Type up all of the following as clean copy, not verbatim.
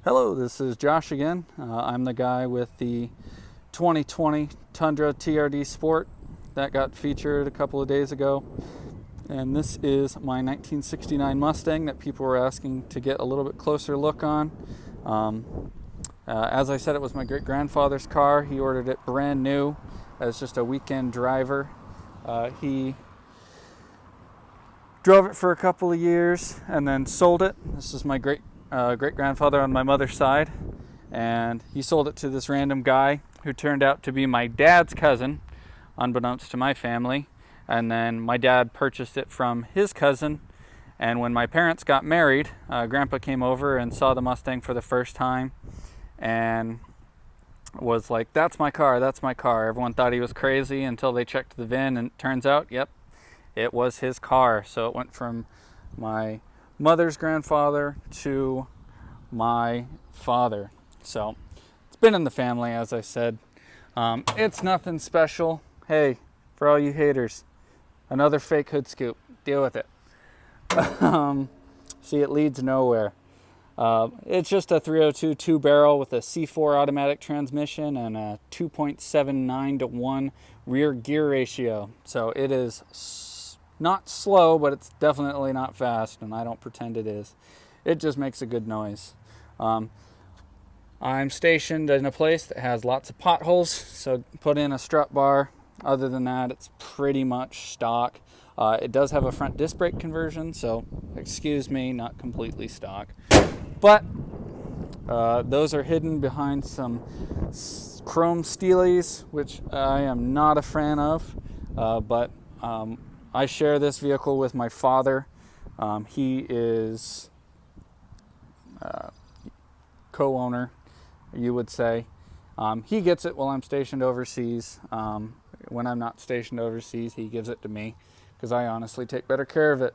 Hello, this is Josh again. I'm the guy with the 2020 Tundra TRD Sport that got featured a couple of days ago. And this is my 1969 Mustang that people were asking to get a little bit closer look on. As I said, it was my great-grandfather's car. He ordered it brand new as just a weekend driver. He drove it for a couple of years and then sold it. This is my great-grandfather on my mother's side, and he sold it to this random guy who turned out to be my dad's cousin, unbeknownst to my family. And then my dad purchased it from his cousin, and when my parents got married, Grandpa came over and saw the Mustang for the first time and was like, that's my car, that's my car. Everyone thought he was crazy until they checked the VIN, and it turns out, yep, it was his car. So it went from my mother's grandfather to my father. So it's been in the family, as I said. It's nothing special. Hey, for all you haters, another fake hood scoop. Deal with it. See, it leads nowhere. It's just a 302 two-barrel with a C4 automatic transmission and a 2.79 to 1 rear gear ratio. So it is not slow, but it's definitely not fast, and I don't pretend it is. It just makes a good noise. I'm stationed in a place that has lots of potholes, so put in a strut bar. Other than that, it's pretty much stock. It does have a front disc brake conversion, so excuse me, not completely stock. But those are hidden behind some chrome steelies, which I am not a fan of. But I share this vehicle with my father. He is co-owner, you would say. He gets it while I'm stationed overseas. When I'm not stationed overseas, he gives it to me because I honestly take better care of it.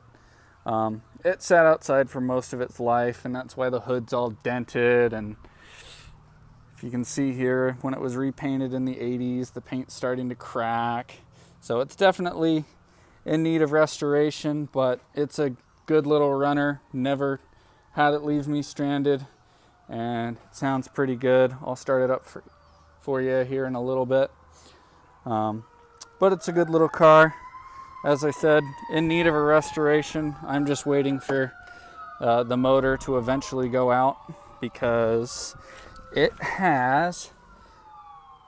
It sat outside for most of its life, and that's why the hood's all dented. And if you can see here, when it was repainted in the 80s, the paint's starting to crack. So it's definitely in need of restoration, but it's a good little runner. Never had it leave me stranded, and it sounds pretty good. I'll start it up for you here in a little bit. But it's a good little car. As I said, in need of a restoration. I'm just waiting for the motor to eventually go out because it has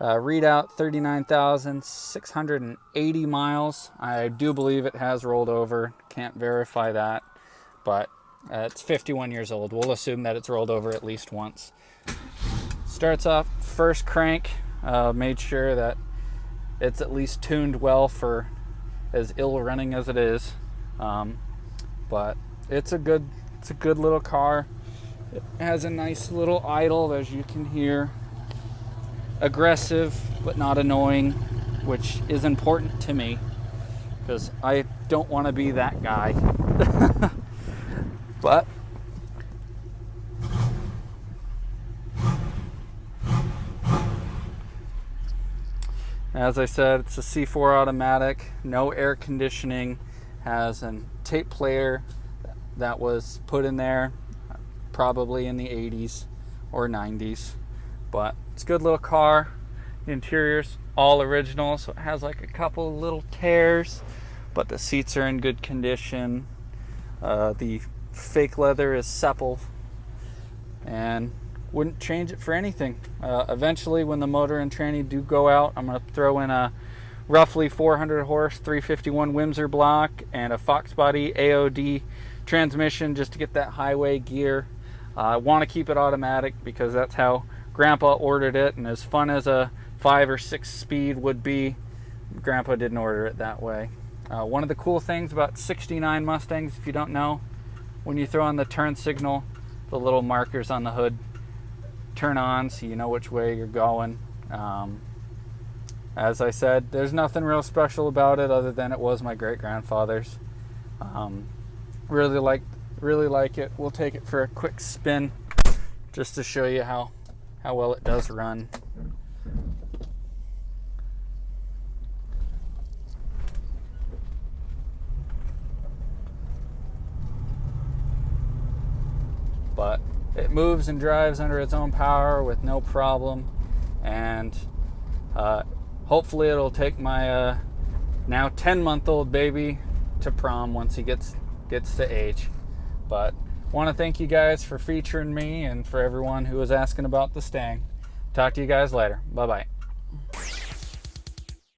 readout 39,680 miles. I do believe it has rolled over. Can't verify that, but it's 51 years old. We'll assume that it's rolled over at least once. Starts off first crank. Made sure that it's at least tuned well for as ill running as it is, but it's a good little car. It has a nice little idle, as you can hear. Aggressive but not annoying, which is important to me because I don't want to be that guy. But as I said, it's a C4 automatic, no air conditioning, has a tape player that was put in there probably in the 80s or 90s. But it's a good little car. The interior's all original, so it has like a couple little tears, but the seats are in good condition. The fake leather is supple, and wouldn't change it for anything. Eventually, when the motor and tranny do go out, I'm going to throw in a roughly 400 horse 351 Windsor block and a Fox body AOD transmission just to get that highway gear. I want to keep it automatic because that's how Grandpa ordered it, and as fun as a 5 or 6 speed would be, Grandpa didn't order it that way. One of the cool things about 69 Mustangs, if you don't know, when you throw on the turn signal, the little markers on the hood turn on so you know which way you're going. As I said, there's nothing real special about it other than it was my great-grandfather's. Really like it. We'll take it for a quick spin just to show you how well it does run. But it moves and drives under its own power with no problem, and hopefully it'll take my now 10-month-old baby to prom once he gets to age. But want to thank you guys for featuring me and for everyone who was asking about the Mustang. Talk to you guys later. Bye bye.